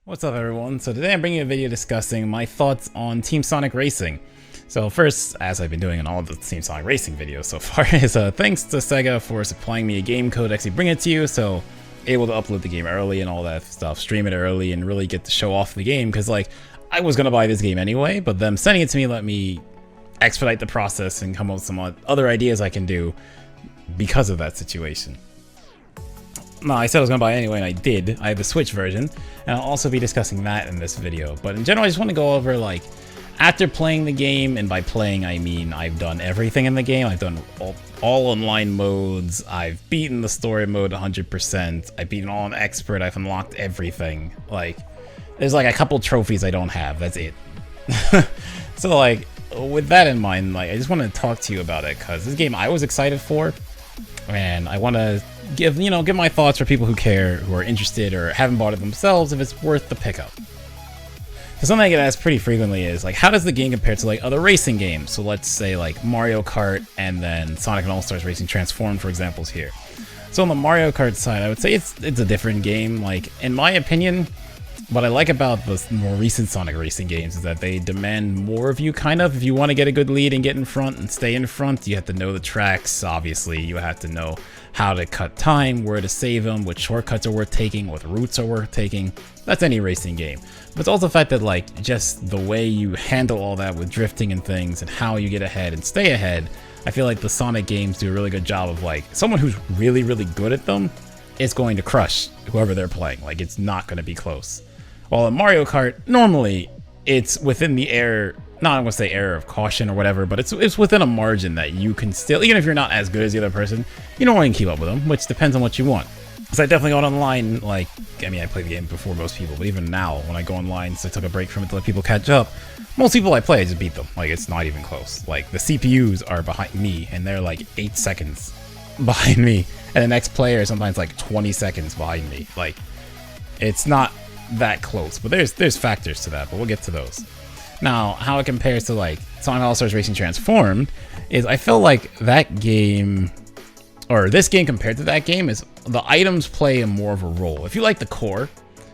What's up everyone? So today I'm bringing you a video discussing my thoughts on Team Sonic Racing. So first, as I've been doing in all of the Team Sonic Racing videos so far, is thanks to Sega for supplying me a game code to actually bring it to you, so able to upload the game early and all that stuff, stream it early and really get to show off the game, because like, I was gonna buy this game anyway, but them sending it to me let me expedite the process and come up with some other ideas I can do because of that situation. No, I said I was going to buy it anyway, and I did. I have the Switch version, and I'll also be discussing that in this video. But in general, I just want to go over, like, after playing the game, and by playing, I mean I've done everything in the game. I've done all online modes. I've beaten the story mode 100%. I've beaten all on expert. I've unlocked everything. Like, there's, like, a couple trophies I don't have. That's it. So, like, with that in mind, like, I just want to talk to you about it, because this game I was excited for, and I want to give my thoughts for people who care, who are interested, or haven't bought it themselves, if it's worth the pickup. So something I get asked pretty frequently is, like, how does the game compare to, like, other racing games? So let's say, like, Mario Kart and then Sonic and All-Stars Racing Transformed, for examples here. So on the Mario Kart side, I would say it's a different game. Like, in my opinion, what I like about the more recent Sonic Racing games is that they demand more of you, kind of. If you want to get a good lead and get in front and stay in front, you have to know the tracks, obviously. You have to know how to cut time, where to save them, which shortcuts are worth taking, what routes are worth taking. That's any racing game. But it's also the fact that, like, just the way you handle all that with drifting and things and how you get ahead and stay ahead, I feel like the Sonic games do a really good job of, like, someone who's really, really good at them is going to crush whoever they're playing. Like, it's not going to be close. While in Mario Kart, normally, it's within the error, not I'm going to say error of caution or whatever, but it's within a margin that you can still, even if you're not as good as the other person, you don't want to keep up with them, which depends on what you want. So I definitely got online, like, I mean, I played the game before most people, but even now, when I go online, so I took a break from it to let people catch up, most people I play, I just beat them. Like, it's not even close. Like, the CPUs are behind me, and they're like 8 seconds behind me, and the next player is sometimes like 20 seconds behind me. Like, it's not that close, but there's factors to that, but we'll get to those. Now, how it compares to, like, Sonic All-Stars Racing Transformed is I feel like that game, or this game compared to that game, is the items play more of a role. If you like the core,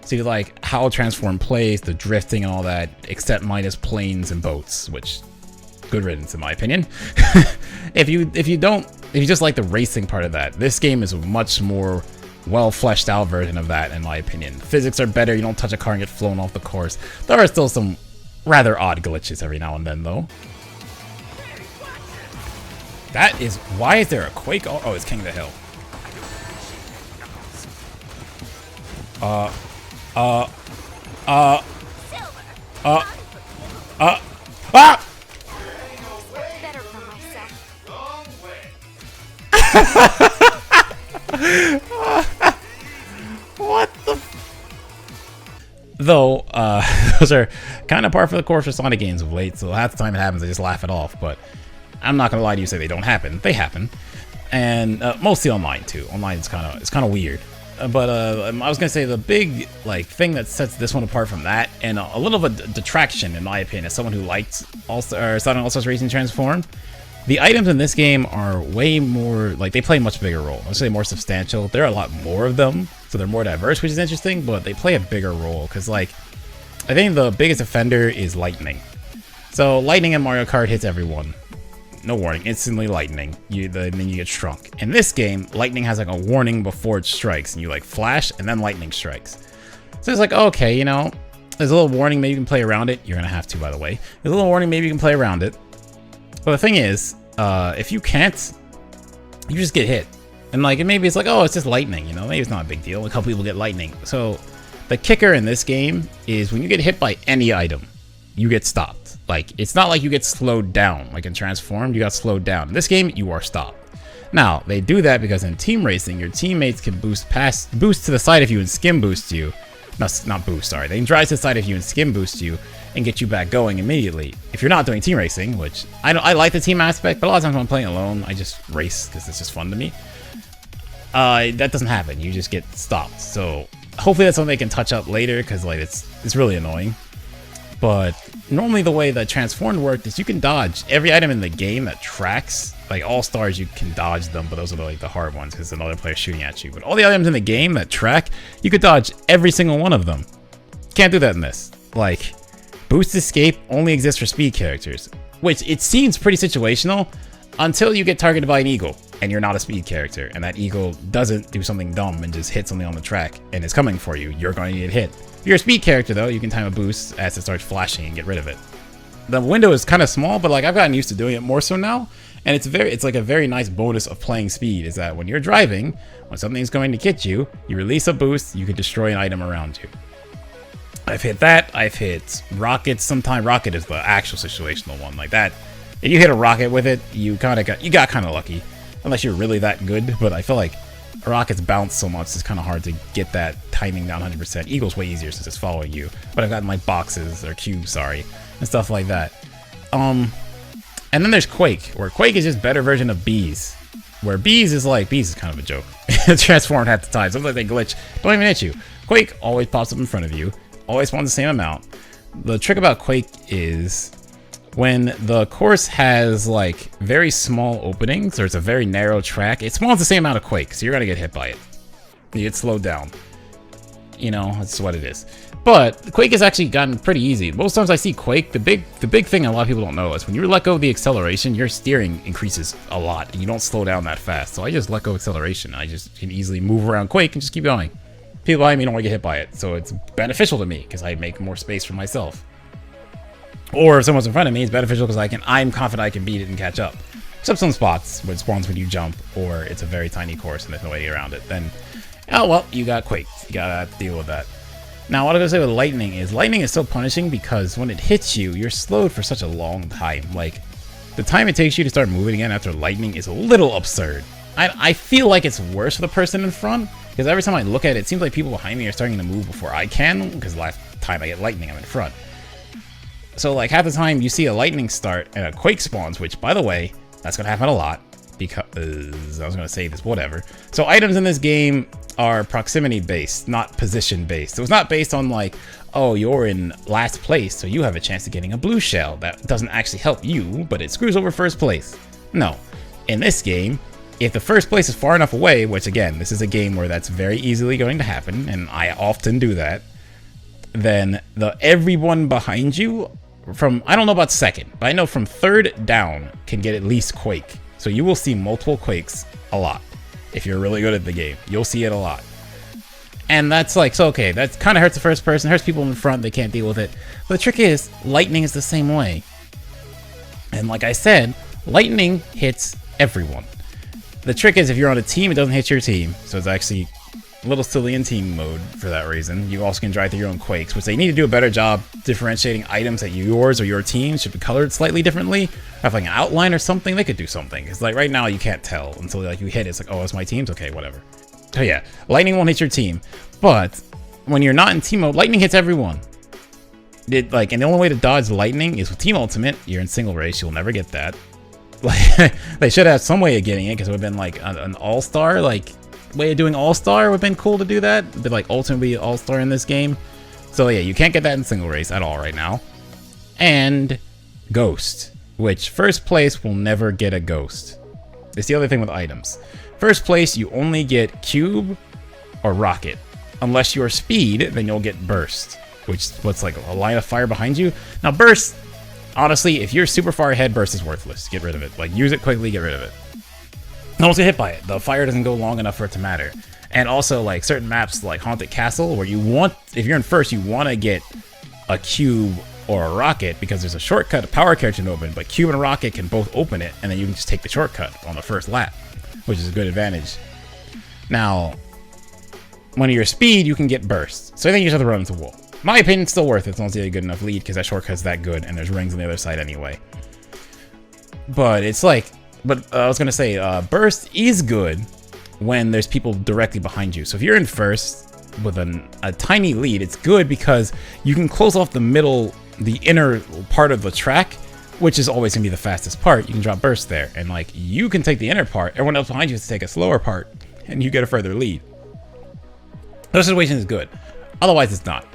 so you like how Transform plays, the drifting and all that, except minus planes and boats, which, good riddance in my opinion. If you just like the racing part of that, this game is a much more well fleshed out version of that, in my opinion. Physics are better, you don't touch a car and get flown off the course. There are still some rather odd glitches every now and then, though. That is, why is there a quake? Oh, it's King of the Hill. What the Though, those are kind of par for the course for Sonic games of late, so half the time it happens, I just laugh it off, but I'm not gonna lie to you, say they don't happen. They happen. And mostly online too. Online is kind of weird. But I was gonna say the big, like, thing that sets this one apart from that, and a little of a detraction in my opinion, as someone who liked Sonic All-Stars Racing Transformed, the items in this game are way more, like, they play a much bigger role. I'll say more substantial. There are a lot more of them, so they're more diverse, which is interesting, but they play a bigger role, because, like, I think the biggest offender is lightning. So lightning in Mario Kart hits everyone. No warning, instantly lightning. Then you get shrunk. In this game, lightning has, like, a warning before it strikes, and you, like, flash, and then lightning strikes. So it's like, okay, you know, there's a little warning, maybe you can play around it. You're gonna have to, by the way. There's a little warning, maybe you can play around it. But the thing is, if you can't, you just get hit. And, like, maybe it's like, oh, it's just lightning, you know? Maybe it's not a big deal. A couple people get lightning. So the kicker in this game is when you get hit by any item, you get stopped. Like, it's not like you get slowed down. Like in Transformed, you got slowed down. In this game, you are stopped. Now, they do that because in team racing, your teammates can boost to the side of you and skim boost you. No, not boost, sorry. They can drive to the side of you and skim boost you and get you back going immediately. If you're not doing team racing, which I like the team aspect, but a lot of times when I'm playing alone, I just race because it's just fun to me. That doesn't happen. You just get stopped. So hopefully that's something they can touch up later, because, like, it's really annoying. But normally the way that Transformed worked is you can dodge every item in the game that tracks. Like All-Stars, you can dodge them, but those are like the hard ones because another player shooting at you. But all the items in the game that track, you could dodge every single one of them. Can't do that in this. Like, boost escape only exists for speed characters, which it seems pretty situational until you get targeted by an eagle and you're not a speed character and that eagle doesn't do something dumb and just hit something on the track and is coming for you. You're going to get hit. If you're a speed character though, you can time a boost as it starts flashing and get rid of it. The window is kind of small, but like I've gotten used to doing it more so now, and it's like a very nice bonus of playing speed is that when you're driving, when something's going to hit you, you release a boost, you can destroy an item around you. I've hit that. I've hit rockets. Sometimes rocket is the actual situational one. Like that, if you hit a rocket with it, you got kind of lucky, unless you're really that good. But I feel like rockets bounce so much, it's kind of hard to get that timing down 100%. Eagle's way easier since it's following you. But I've gotten like boxes or cubes, sorry, and stuff like that. And then there's Quake, where Quake is just better version of Bees. Where Bees is kind of a joke. Transformed half the time. Sometimes they glitch, don't even hit you. Quake always pops up in front of you. Always spawns the same amount. The trick about Quake is when the course has like very small openings or it's a very narrow track, it spawns the same amount of Quake, so you're gonna get hit by it. You get slowed down. You know, that's what it is. But Quake has actually gotten pretty easy. Most times I see Quake, the big thing a lot of people don't know is when you let go of the acceleration, your steering increases a lot and you don't slow down that fast. So I just let go of acceleration. I just can easily move around Quake and just keep going. People behind me don't want to get hit by it, so it's beneficial to me because I make more space for myself. Or if someone's in front of me, it's beneficial because I'm confident I can beat it and catch up. Except some spots where it spawns when you jump, or it's a very tiny course and there's no way around it. Then, oh well, you got Quake. You gotta deal with that. Now, what I'm gonna say with lightning is so punishing because when it hits you, you're slowed for such a long time. Like, the time it takes you to start moving again after lightning is a little absurd. I feel like it's worse for the person in front. Because every time I look at it, it seems like people behind me are starting to move before I can, because last time I get lightning, I'm in front. So like half the time you see a lightning start and a Quake spawns, which by the way, that's going to happen a lot, because I was going to say this, whatever. So items in this game are proximity based, not position based. So it's not based on like, oh, you're in last place, so you have a chance of getting a blue shell. That doesn't actually help you, but it screws over first place. No, in this game, if the first place is far enough away, which again, this is a game where that's very easily going to happen, and I often do that, then everyone behind you from, I don't know about second, but I know from third down can get at least Quake. So you will see multiple Quakes a lot. If you're really good at the game, you'll see it a lot. And that's like, so okay, that kind of hurts the first person, hurts people in front, they can't deal with it. But the trick is, lightning is the same way. And like I said, lightning hits everyone. The trick is if you're on a team, it doesn't hit your team. So it's actually a little silly in team mode for that reason. You also can drive through your own Quakes, which they need to do a better job differentiating items that yours or your team should be colored slightly differently. Have like an outline or something, they could do something. Because like right now you can't tell until like you hit it. It's like, oh, it's my team's? Okay, whatever. So yeah, lightning won't hit your team. But when you're not in team mode, lightning hits everyone. And the only way to dodge lightning is with team ultimate. You're in single race, you'll never get that. Like, they should have some way of getting it because it would have been like an all-star, like way of doing all-star would have been cool to do that. But like ultimate would be all-star in this game. So yeah, you can't get that in single race at all right now. And Ghost, which first place will never get a Ghost. It's the other thing with items. First place, you only get Cube or Rocket. Unless you're Speed, then you'll get Burst, which what's like a line of fire behind you. Now Burst, honestly, if you're super far ahead, Burst is worthless. Get rid of it. Like, use it quickly, get rid of it. Don't get hit by it. The fire doesn't go long enough for it to matter. And also, like, certain maps, like Haunted Castle, where you want, if you're in first, you want to get a Cube or a Rocket, because there's a shortcut a power character can open, but Cube and Rocket can both open it, and then you can just take the shortcut on the first lap, which is a good advantage. Now, when you're Speed, you can get Burst. So I think you just have to run into a wall. In my opinion, it's still worth it as long as you get a good enough lead, because that shortcut's that good, and there's rings on the other side anyway. But it's like, I was gonna say, Burst is good when there's people directly behind you. So if you're in first with a tiny lead, it's good because you can close off the middle, the inner part of the track, which is always gonna be the fastest part. You can drop Burst there, and like, you can take the inner part, everyone else behind you has to take a slower part, and you get a further lead. Those situations is good. Otherwise, it's not.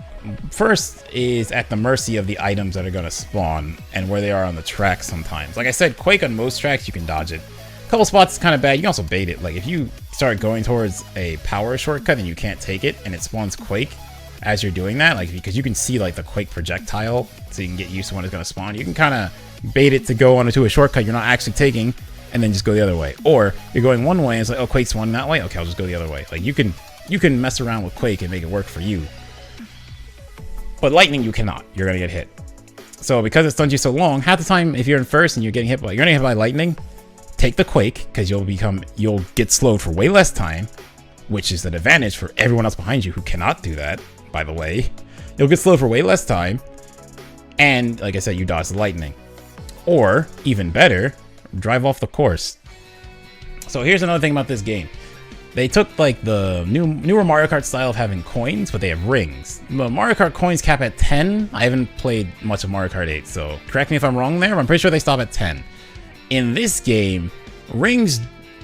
First is at the mercy of the items that are going to spawn and where they are on the track sometimes. Like I said, Quake on most tracks, you can dodge it. A couple spots is kind of bad. You can also bait it. Like if you start going towards a power shortcut and you can't take it and it spawns Quake, as you're doing that, like because you can see like the Quake projectile, so you can get used to when it's going to spawn. You can kind of bait it to go onto a shortcut you're not actually taking, and then just go the other way. Or you're going one way and it's like, oh, Quake's one that way, okay, I'll just go the other way. Like you can mess around with Quake and make it work for you, but Lightning you cannot. You're gonna get hit. So because it stuns you so long, half the time if you're in first and you're getting hit by Lightning, take the Quake, because you'll get slowed for way less time, which is an advantage for everyone else behind you who cannot do that, by the way. You'll get slowed for way less time, and like I said, you dodge the Lightning. Or, even better, drive off the course. So here's another thing about this game. They took like the newer Mario Kart style of having coins, but they have rings. The Mario Kart coins cap at 10. I haven't played much of Mario Kart 8, so correct me if I'm wrong there, but I'm pretty sure they stop at 10. In this game, rings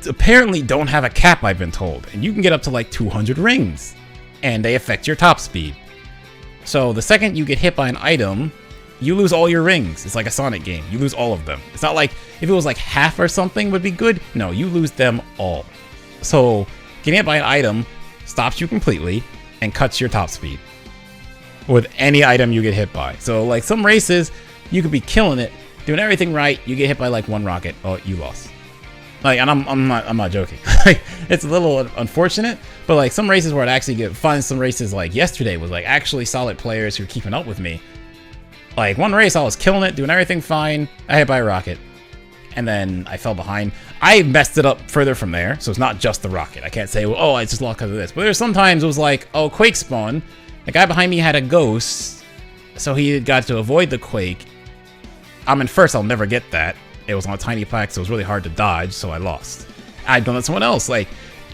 apparently don't have a cap, I've been told, and you can get up to like 200 rings, and they affect your top speed. So the second you get hit by an item, you lose all your rings. It's like a Sonic game. You lose all of them. It's not like if it was like half or something would be good. No, you lose them all. So getting hit by an item stops you completely and cuts your top speed with any item you get hit by. So like some races, you could be killing it, doing everything right, you get hit by like one rocket, oh, you lost. Like, and I'm not joking. Like, it's a little unfortunate, but like some races where I'd actually get fun, some races like yesterday was like actually solid players who were keeping up with me. Like one race I was killing it, doing everything fine, I hit by a rocket, and then I fell behind. I messed it up further from there, so it's not just the rocket. I can't say, well, oh, I just lost because of this. But there's sometimes it was like, oh, Quake spawn. The guy behind me had a ghost, so he got to avoid the Quake. I'm in first, I'll never get that. It was on a tiny plaque, so it was really hard to dodge, so I lost. I've done that to someone else. Like,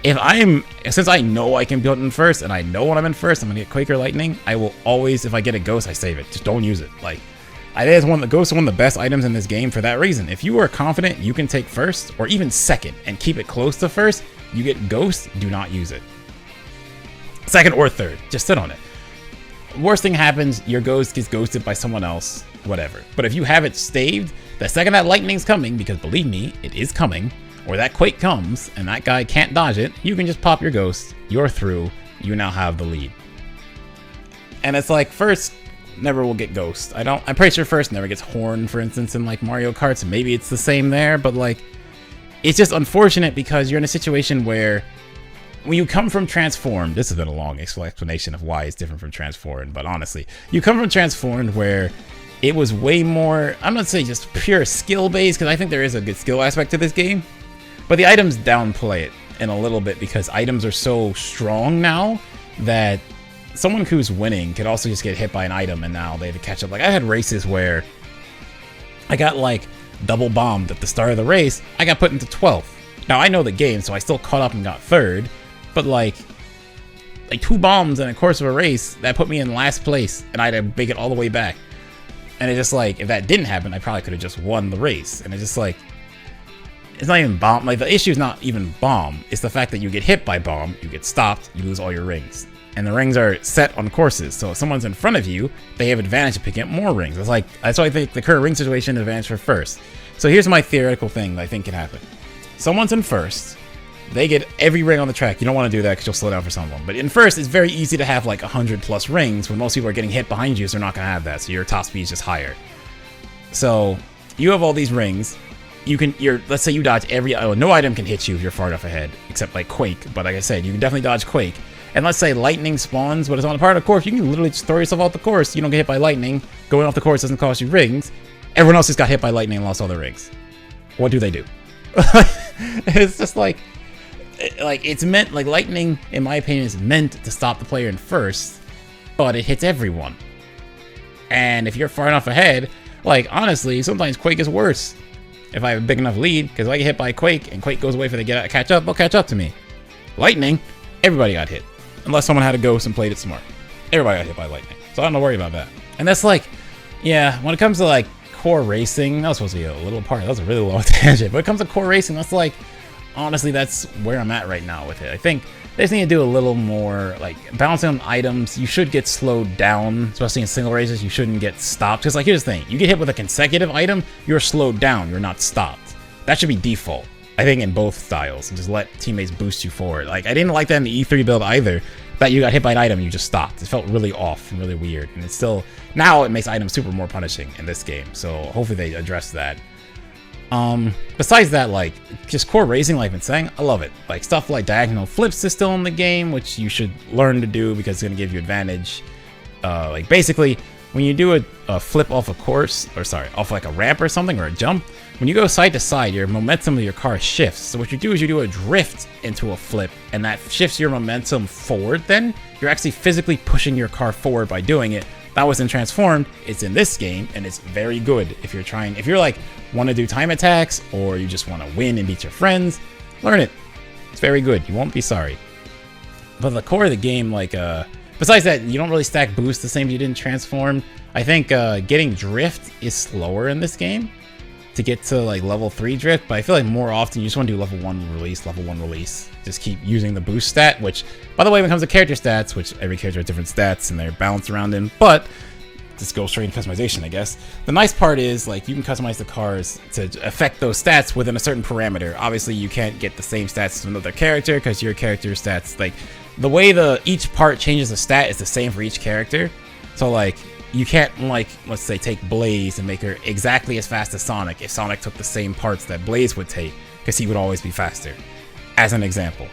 since I know I can build in first, and I know when I'm in first, I'm gonna get Quake or Lightning, I will always, if I get a ghost, I save it. Just don't use it. Like, I think the ghost is one of the best items in this game for that reason. If you are confident you can take first, or even second, and keep it close to first, you get ghost, do not use it. Second or third, just sit on it. Worst thing happens, your ghost gets ghosted by someone else, whatever. But if you have it staved, the second that Lightning's coming, because believe me, it is coming, or that Quake comes, and that guy can't dodge it, you can just pop your ghost, you're through, you now have the lead. And it's like, first never will get ghost. I'm pretty sure first never gets horn, for instance, in like Mario Kart, so maybe it's the same there, but like, it's just unfortunate because you're in a situation where when you come from Transformed, this has been a long explanation of why it's different from Transformed, but honestly, you come from Transformed where it was way more, I'm not saying just pure skill based, because I think there is a good skill aspect to this game, but the items downplay it in a little bit because items are so strong now that someone who's winning could also just get hit by an item and now they have to catch up. Like I had races where I got like double bombed at the start of the race, I got put into 12th. Now I know the game, so I still caught up and got third, but like 2 bombs in a course of a race, that put me in last place and I had to make it all the way back. And it's just like, if that didn't happen, I probably could have just won the race. And it's just like, it's not even bomb. Like the issue is not even bomb. It's the fact that you get hit by bomb, you get stopped, you lose all your rings. And the rings are set on courses. So if someone's in front of you, they have advantage of picking up more rings. It's like, that's why I think the current ring situation is advantage for first. So here's my theoretical thing that I think can happen. Someone's in first. They get every ring on the track. You don't want to do that because you'll slow down for someone. But in first, it's very easy to have like 100 plus rings when most people are getting hit behind you, so they're not going to have that. So your top speed is just higher. So you have all these rings. Let's say you dodge no item can hit you if you're far enough ahead, except like Quake. But like I said, you can definitely dodge Quake. And let's say Lightning spawns, but it's on a part of the course. You can literally just throw yourself off the course. You don't get hit by Lightning. Going off the course doesn't cost you rings. Everyone else just got hit by Lightning and lost all their rings. What do they do? It's just like it's meant, like Lightning, in my opinion, is meant to stop the player in first, but it hits everyone. And if you're far enough ahead, like honestly, sometimes Quake is worse. If I have a big enough lead, because if I get hit by Quake and Quake goes away for the catch up, they'll catch up to me. Lightning, everybody got hit. Unless someone had a ghost and played it smart. Everybody got hit by Lightning. So I don't have to worry about that. And that's like, yeah, when it comes to like core racing, that was supposed to be a little part. That was a really long tangent. But when it comes to core racing, that's like, honestly, that's where I'm at right now with it. I think they just need to do a little more, like, balancing on items. You should get slowed down, especially in single races. You shouldn't get stopped. Because, like, here's the thing. You get hit with a consecutive item, you're slowed down. You're not stopped. That should be default, I think, in both styles. And just let teammates boost you forward. Like, I didn't like that in the E3 build either. that you got hit by an item, you just stopped. It felt really off and really weird, and it's still, now it makes items super more punishing in this game, so hopefully they address that. Besides that, like, just core racing, like I've been saying, I love it. Like, stuff like diagonal flips is still in the game, which you should learn to do because it's going to give you advantage. Like, basically, when you do a flip off a course, or sorry, off like a ramp or something, or a jump, when you go side to side, your momentum of your car shifts. So what you do is you do a drift into a flip, and that shifts your momentum forward then. You're actually physically pushing your car forward by doing it. That wasn't transformed. It's in this game, and it's very good if you're like, want to do time attacks, or you just want to win and beat your friends, learn it. It's very good. You won't be sorry. But the core of the game, like, besides that, you don't really stack boosts the same if you didn't transform. I think getting drift is slower in this game to get to like level 3 drift, but I feel like more often you just want to do level 1 release. Just keep using the boost stat, which, by the way, when it comes to character stats, which every character has different stats and they're balanced around in, but just go straight into customization, I guess. The nice part is, like, you can customize the cars to affect those stats within a certain parameter. Obviously, you can't get the same stats as another character because your character's stats, like, the way each part changes a stat is the same for each character. So, like, you can't, like, let's say, take Blaze and make her exactly as fast as Sonic if Sonic took the same parts that Blaze would take, because he would always be faster, as an example.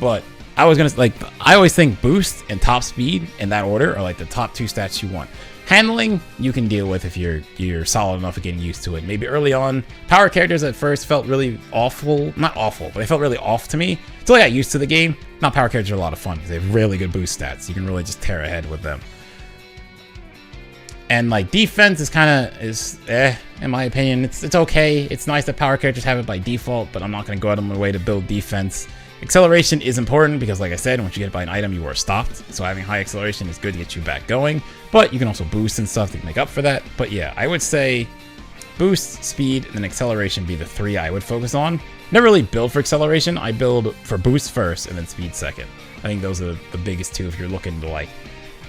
But I always think boost and top speed in that order are like the top 2 stats you want. Handling, you can deal with if you're solid enough at getting used to it. Maybe early on, power characters at first felt really awful. Not awful, but they felt really off to me until I got used to the game. Now power characters are a lot of fun because they have really good boost stats. You can really just tear ahead with them. And like defense is in my opinion, it's okay. It's nice that power characters have it by default, but I'm not going to go out of my way to build defense. Acceleration is important because, like I said, once you get hit by an item, you are stopped. So having high acceleration is good to get you back going, but you can also boost and stuff to make up for that. But yeah, I would say boost, speed, and then acceleration be the 3 I would focus on. Never really build for acceleration. I build for boost first and then speed second. I think those are the biggest 2 if you're looking to like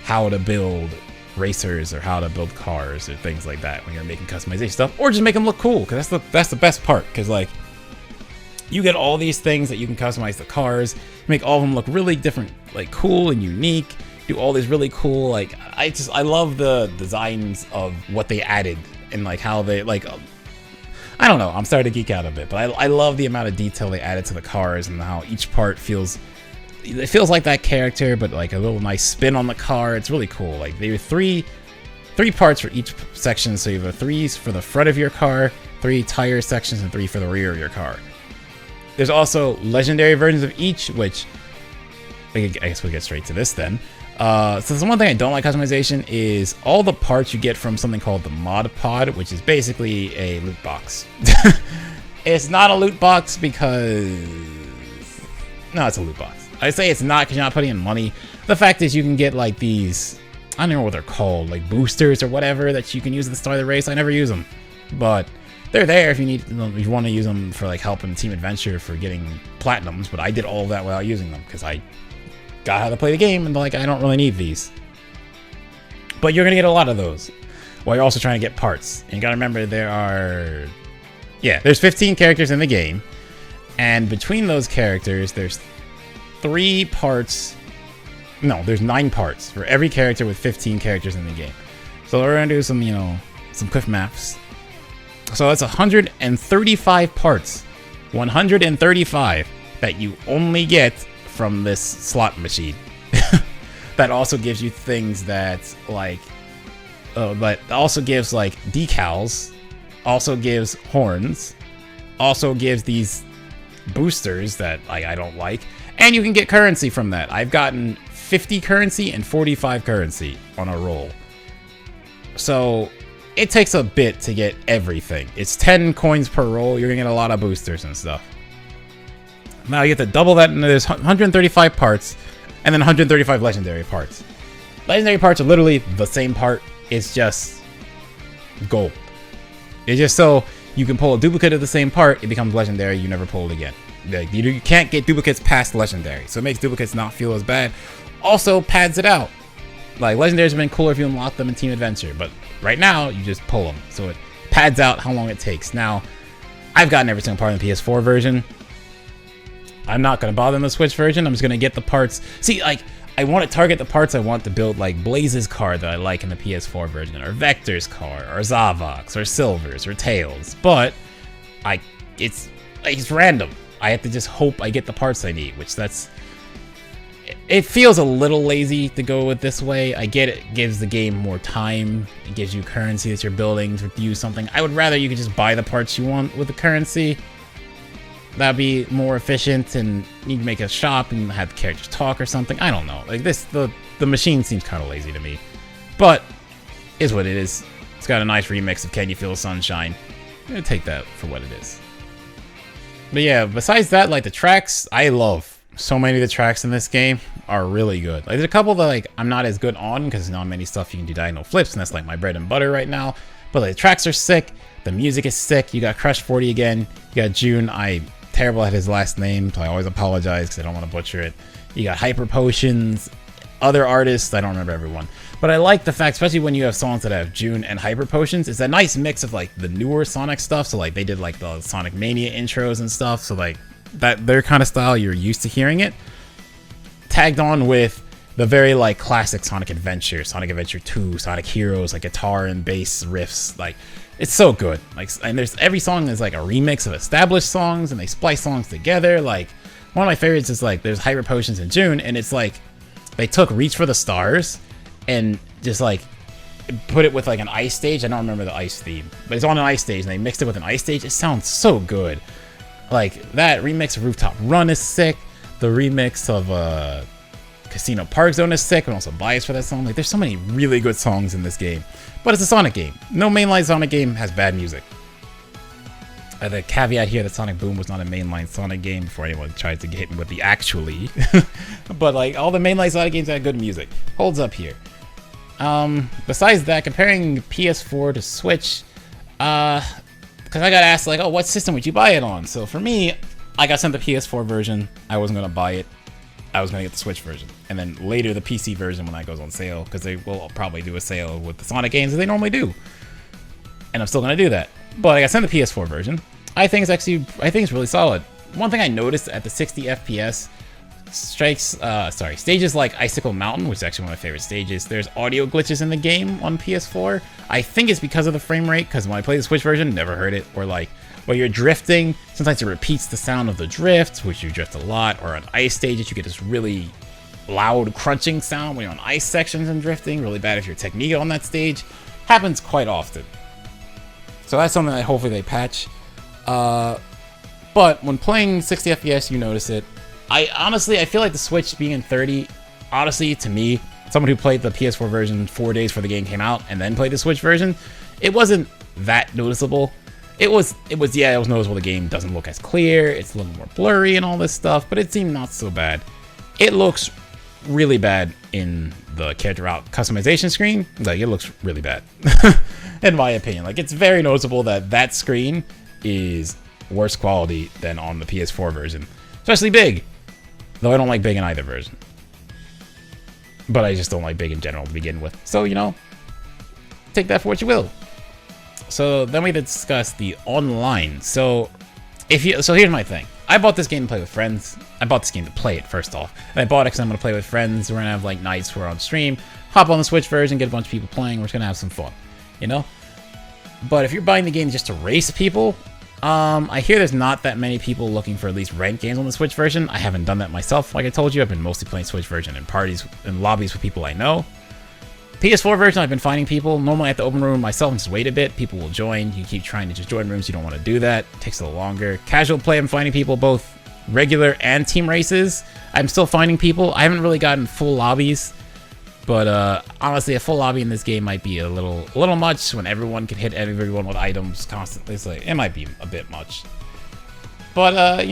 how to build racers or how to build cars or things like that when you're making customization stuff, or just make them look cool, because that's the best part, because like you get all these things that you can customize the cars, make all of them look really different, like cool and unique, do all these really cool, like I love the designs of what they added and like how they like I don't know, I'm starting to geek out a bit, but I love the amount of detail they added to the cars and how each part feels like that character, but like a little nice spin on the car. It's really cool. Like they have three parts for each section, so you have 3 for the front of your car, 3 tire sections, and 3 for the rear of your car. There's also legendary versions of each, which I guess we'll get straight to this then. So the one thing I don't like customization is all the parts you get from something called the mod pod, which is basically a loot box. It's not a loot box because no, it's a loot box. I say it's not because you're not putting in money. The fact is you can get like these, I don't know what they're called, like boosters or whatever that you can use at the start of the race. I never use them, but they're there if you want to use them for like helping Team Adventure for getting platinums. But I did all of that without using them because I got how to play the game and like I don't really need these. But you're gonna get a lot of those while you're also trying to get parts. And you gotta remember there's 15 characters in the game, and between those characters there's 3 parts. No, there's 9 parts for every character with 15 characters in the game. So we're gonna do some quick maths. So that's 135 parts. 135 that you only get from this slot machine. That also gives you things that like but also gives like decals, also gives horns, also gives these boosters that I don't like. And you can get currency from that. I've gotten 50 currency and 45 currency on a roll. So it takes a bit to get everything. It's 10 coins per roll. You're going to get a lot of boosters and stuff. Now you get to double that, and there's 135 parts, and then 135 legendary parts. Legendary parts are literally the same part. It's just gold. It's just so you can pull a duplicate of the same part, it becomes legendary, you never pull it again. Like, you can't get duplicates past legendary, so it makes duplicates not feel as bad. Also pads it out. Like, legendaries have been cooler if you unlock them in Team Adventure, but right now you just pull them, so it pads out how long it takes. Now, I've gotten every single part in the PS4 version. I'm not going to bother in the Switch version. I'm just going to get the parts. See, like, I want to target the parts I want to build, like Blaze's car that I like in the PS4 version, or Vector's car, or Zavok's, or Silver's, or Tails. But it's random. I have to just hope I get the parts I need, which it feels a little lazy to go with this way. I get it gives the game more time. It gives you currency that you're building to use something. I would rather you could just buy the parts you want with the currency. That'd be more efficient, and you can make a shop and have the characters talk or something. I don't know. Like the machine seems kind of lazy to me, but is what it is. It's got a nice remix of "Can You Feel the Sunshine." I'm gonna take that for what it is. But yeah, besides that, like the tracks, I love. So many of the tracks in this game are really good. Like there's a couple that like I'm not as good on because there's not many stuff you can do diagonal flips, and that's like my bread and butter right now. But like the tracks are sick. The music is sick. You got Crush 40 again. You got June. I'm terrible at his last name, so I always apologize because I don't want to butcher it. You got Hyper Potions, other artists. I don't remember everyone, but I like the fact, especially when you have songs that have June and Hyper Potions, it's a nice mix of like the newer Sonic stuff. So like they did like the Sonic Mania intros and stuff. So like that their kind of style, you're used to hearing it, tagged on with the very like classic Sonic Adventure, Sonic Adventure 2, Sonic Heroes, like guitar and bass riffs. Like it's so good. Like, and there's every song is like a remix of established songs, and they splice songs together. Like one of my favorites is like there's Hyper Potions in June, and it's like they took Reach for the Stars and just like put it with like an ice stage. I don't remember the ice theme, but it's on an ice stage, and they mixed it with an ice stage. It sounds so good. Like that remix of Rooftop Run is sick. The remix of Casino Park Zone is sick. I'm also biased for that song. Like there's so many really good songs in this game, but it's a Sonic game. No mainline Sonic game has bad music. The caveat here that Sonic Boom was not a mainline Sonic game before anyone tried to hit me with the actually. But like all the mainline Sonic games had good music. Holds up here. Besides that, comparing PS4 to Switch, because I got asked like, oh, what system would you buy it on? So for me, I got sent the PS4 version. I wasn't gonna buy it. I was gonna get the Switch version, and then later the PC version when that goes on sale, because they will probably do a sale with the Sonic games as they normally do. And I'm still gonna do that. But I got sent the PS4 version. I think it's really solid. One thing I noticed at the 60 FPS stages like Icicle Mountain, which is actually one of my favorite stages, there's audio glitches in the game on PS4. I think it's because of the frame rate, because when I play the Switch version, never heard it. Or like when you're drifting, sometimes it repeats the sound of the drift, which you drift a lot. Or on ice stages, you get this really loud crunching sound when you're on ice sections and drifting. Really bad if your technique on that stage. Happens quite often. So that's something that hopefully they patch. But when playing 60 FPS, you notice it. I feel like the Switch being in 30, honestly, to me, someone who played the PS4 version 4 days before the game came out and then played the Switch version, it wasn't that noticeable. It was noticeable the game doesn't look as clear, it's a little more blurry and all this stuff, but it seemed not so bad. It looks really bad in the character out customization screen. Like, it looks really bad, in my opinion. Like, it's very noticeable that screen is worse quality than on the PS4 version, especially Big. Though I don't like Big in either version. But I just don't like Big in general to begin with. So, take that for what you will. So then we discuss the online. So here's my thing. I bought this game to play with friends. I bought this game to play it, first off. And I bought it because I'm going to play with friends. We're going to have like nights where we're on stream, hop on the Switch version, get a bunch of people playing. We're just going to have some fun, But if you're buying the game just to race people, I hear there's not that many people looking for at least ranked games on the Switch version. I haven't done that myself. Like I told you, I've been mostly playing Switch version in parties and lobbies with people I know. PS4 version, I've been finding people. Normally at the open room myself and just wait a bit. People will join. You keep trying to just join rooms. You don't want to do that. It takes a little longer. Casual play, I'm finding people both regular and team races. I'm still finding people. I haven't really gotten full lobbies. But honestly, a full lobby in this game might be a little much when everyone can hit everyone with items constantly. It's like, it might be a bit much. But, I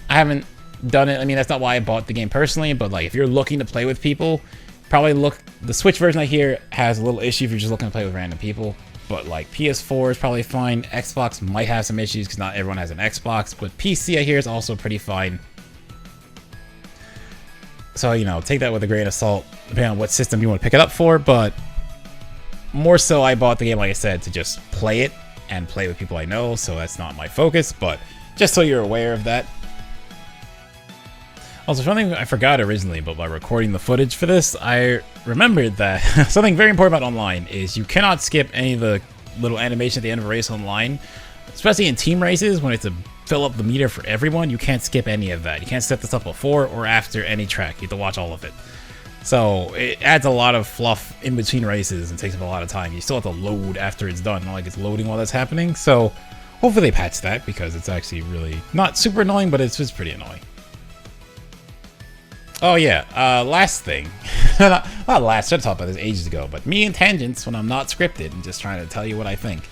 haven't done it. I mean, that's not why I bought the game personally. But, like, if you're looking to play with people, probably the Switch version I hear has a little issue if you're just looking to play with random people. But, like, PS4 is probably fine. Xbox might have some issues because not everyone has an Xbox. But PC, I hear, is also pretty fine. So, take that with a grain of salt, depending on what system you want to pick it up for. But more so, I bought the game, like I said, to just play it and play with people I know. So that's not my focus, but just so you're aware of that. Also, something I forgot originally, but by recording the footage for this, I remembered that something very important about online is you cannot skip any of the little animation at the end of a race online, especially in team races when it's to fill up the meter for everyone. You can't skip any of that. You can't set this up before or after any track. You have to watch all of it. So it adds a lot of fluff in between races and takes up a lot of time. You still have to load after it's done, not like it's loading while that's happening. So hopefully they patch that, because it's actually really not super annoying, but it's just pretty annoying. Oh yeah, last thing. not last, I should have talked about this ages ago, but me and tangents when I'm not scripted and just trying to tell you what I think.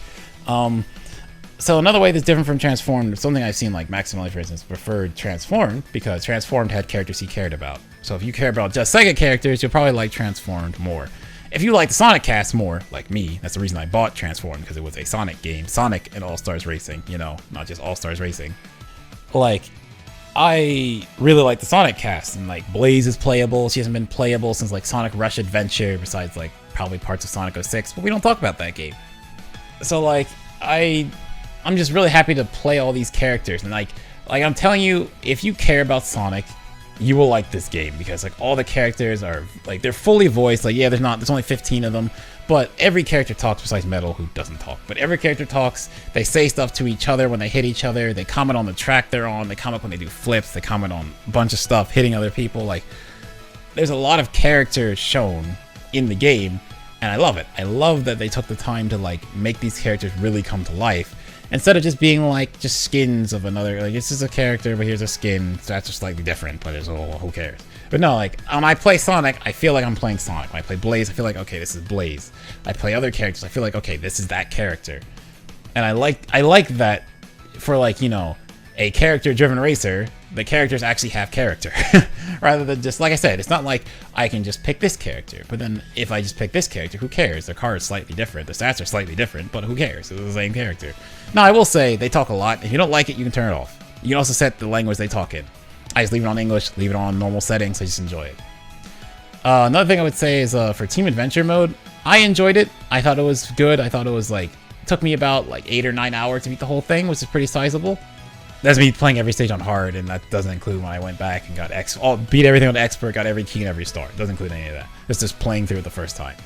So another way that's different from Transformed, something I've seen like Maximally, for instance, preferred Transformed because Transformed had characters he cared about. So if you care about just Sega characters, you'll probably like Transformed more. If you like the Sonic cast more, like me, that's the reason I bought Transformed, because it was a Sonic game. Sonic and All-Stars Racing, you know, not just All-Stars Racing. Like, I really like the Sonic cast, and like Blaze is playable. She hasn't been playable since like Sonic Rush Adventure, besides like probably parts of Sonic 06, but we don't talk about that game. So like, I'm just really happy to play all these characters, and like I'm telling you, if you care about Sonic, you will like this game, because like all the characters are like, they're fully voiced. Like, yeah, there's only 15 of them, but every character talks besides Metal, who doesn't talk. But every character talks. They say stuff to each other when they hit each other. They comment on the track they're on. They comment when they do flips. They comment on a bunch of stuff hitting other people. Like, there's a lot of characters shown in the game, and I love it. I love that they took the time to like make these characters really come to life, instead of just being like just skins of another. Like, this is a character, but here's a skin, so that's just slightly different, but it's, oh, who cares? But no, like, when I play Sonic, I feel like I'm playing Sonic. When I play Blaze, I feel like, okay, this is Blaze. I play other characters, I feel like, okay, this is that character. And I like that for, like, you know, a character-driven racer, the characters actually have character. Rather than just, like I said, it's not like I can just pick this character. But then if I just pick this character, who cares? Their car is slightly different, the stats are slightly different, but who cares? It's the same character. Now, I will say, they talk a lot. If you don't like it, you can turn it off. You can also set the language they talk in. I just leave it on English, leave it on normal settings, I just enjoy it. Another thing I would say is for Team Adventure mode, I enjoyed it. I thought it was good. I thought it was like, it took me about like 8 or 9 hours to beat the whole thing, which is pretty sizable. That's me playing every stage on hard, and that doesn't include when I went back and got beat everything on expert, got every key and every star. It doesn't include any of that. It's just playing through it the first time,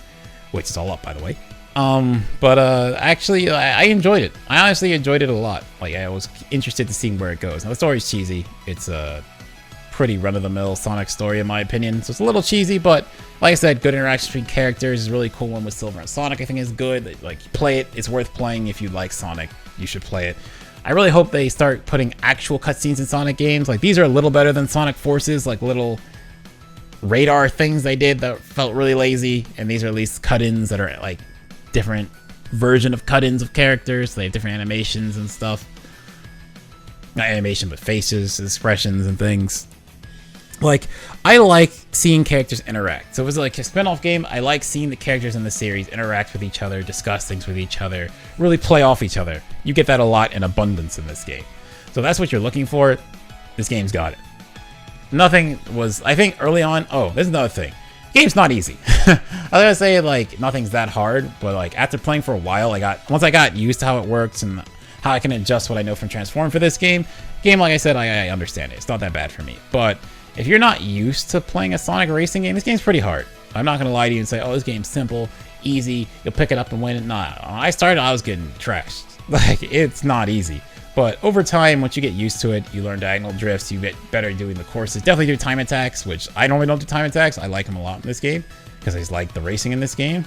which is all up, by the way. Actually, I enjoyed it. I honestly enjoyed it a lot. Like, I was interested to see where it goes. Now, the story's cheesy. It's a pretty run-of-the-mill Sonic story, in my opinion. So it's a little cheesy, but like I said, good interaction between characters is really cool. One with Silver and Sonic, I think, is good. Like, play it. It's worth playing. If you like Sonic, you should play it. I really hope they start putting actual cutscenes in Sonic games. Like, these are a little better than Sonic Forces, like little radar things they did that felt really lazy. And these are at least cut-ins that are like different version of cut-ins of characters. They have different animations and stuff. Not animation, but faces, expressions, and things. Like, I like seeing characters interact. So if it's like a spin-off game, I like seeing the characters in the series interact with each other, discuss things with each other, really play off each other. You get that a lot in abundance in this game. So that's what you're looking for. This game's got it. Nothing was, I think early on, oh, there's another thing. Game's not easy. I was gonna say, like, nothing's that hard, but like after playing for a while, once I got used to how it works and how I can adjust what I know from Transform for this game, like I said, I understand it. It's not that bad for me. But if you're not used to playing a Sonic racing game, this game's pretty hard. I'm not gonna lie to you and say, oh, this game's simple, easy, you'll pick it up and win it. Nah, when I started, I was getting trashed. Like, it's not easy. But over time, once you get used to it, you learn diagonal drifts, you get better at doing the courses. Definitely do time attacks, which I normally don't do time attacks. I like them a lot in this game, because I just like the racing in this game.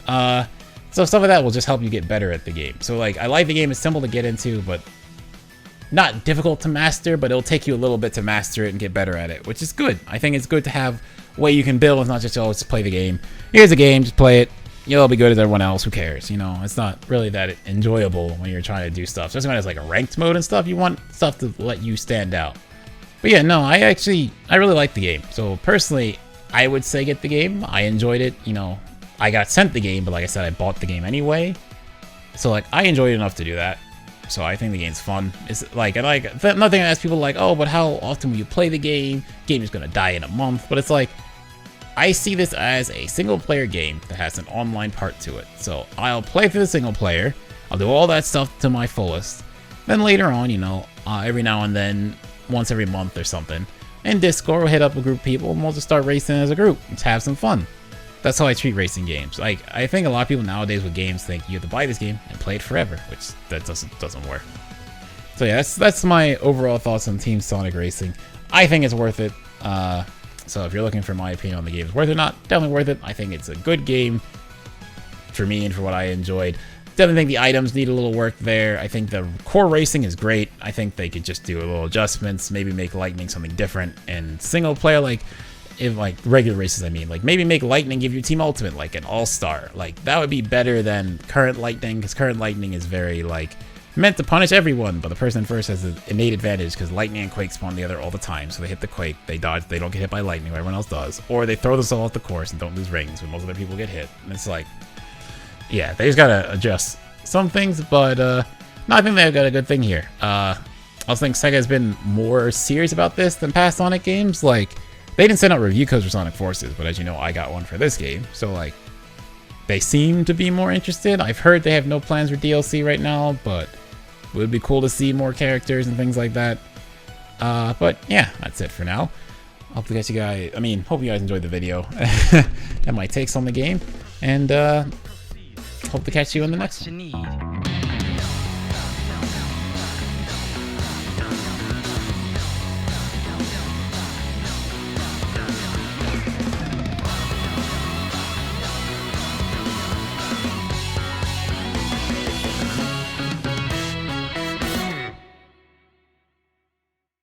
So stuff like that will just help you get better at the game. So like, I like the game, it's simple to get into, but not difficult to master, but it'll take you a little bit to master it and get better at it, which is good. I think it's good to have a way you can build. It's not just, oh, just play the game. Here's a game, just play it. You'll be good as everyone else. Who cares? You know, it's not really that enjoyable when you're trying to do stuff. Especially when it's like a ranked mode and stuff. You want stuff to let you stand out. But yeah, no, I really like the game. So personally, I would say get the game. I enjoyed it. You know, I got sent the game, but like I said, I bought the game anyway. So like, I enjoyed it enough to do that. So I think the game's fun. It's like, nothing I ask people like, oh, but how often will you play the game? Game is gonna die in a month. But it's like, I see this as a single player game that has an online part to it. So I'll play through the single player. I'll do all that stuff to my fullest. Then later on, you know, every now and then, once every month or something, in Discord, we'll hit up a group of people and we'll just start racing as a group. Let's have some fun. That's how I treat racing games. Like, I think a lot of people nowadays with games think you have to buy this game and play it forever, which that doesn't work. So yeah, that's my overall thoughts on Team Sonic Racing. I think it's worth it. So if you're looking for my opinion on the game is worth it or not, definitely worth it. I think it's a good game for me and for what I enjoyed. Definitely think the items need a little work there. I think the core racing is great. I think they could just do a little adjustments, maybe make Lightning something different and single player, like if like regular races, I mean, like maybe make Lightning give you Team Ultimate, like an all-star. Like that would be better than current Lightning, because current Lightning is very like meant to punish everyone, but the person first has an innate advantage because Lightning and Quake spawn together all the time. So they hit the Quake, they dodge, they don't get hit by Lightning, everyone else does, or they throw this all off the course and don't lose rings when most other people get hit. And it's like, yeah, they just gotta adjust some things, but no, I think they've got a good thing here. I also think Sega has been more serious about this than past Sonic games. Like, they didn't send out review codes for Sonic Forces, but as you know, I got one for this game. So, like, they seem to be more interested. I've heard they have no plans for DLC right now, but it would be cool to see more characters and things like that. But yeah, that's it for now. Hope you guys enjoyed the video and my takes on the game. And hope to catch you in the next one.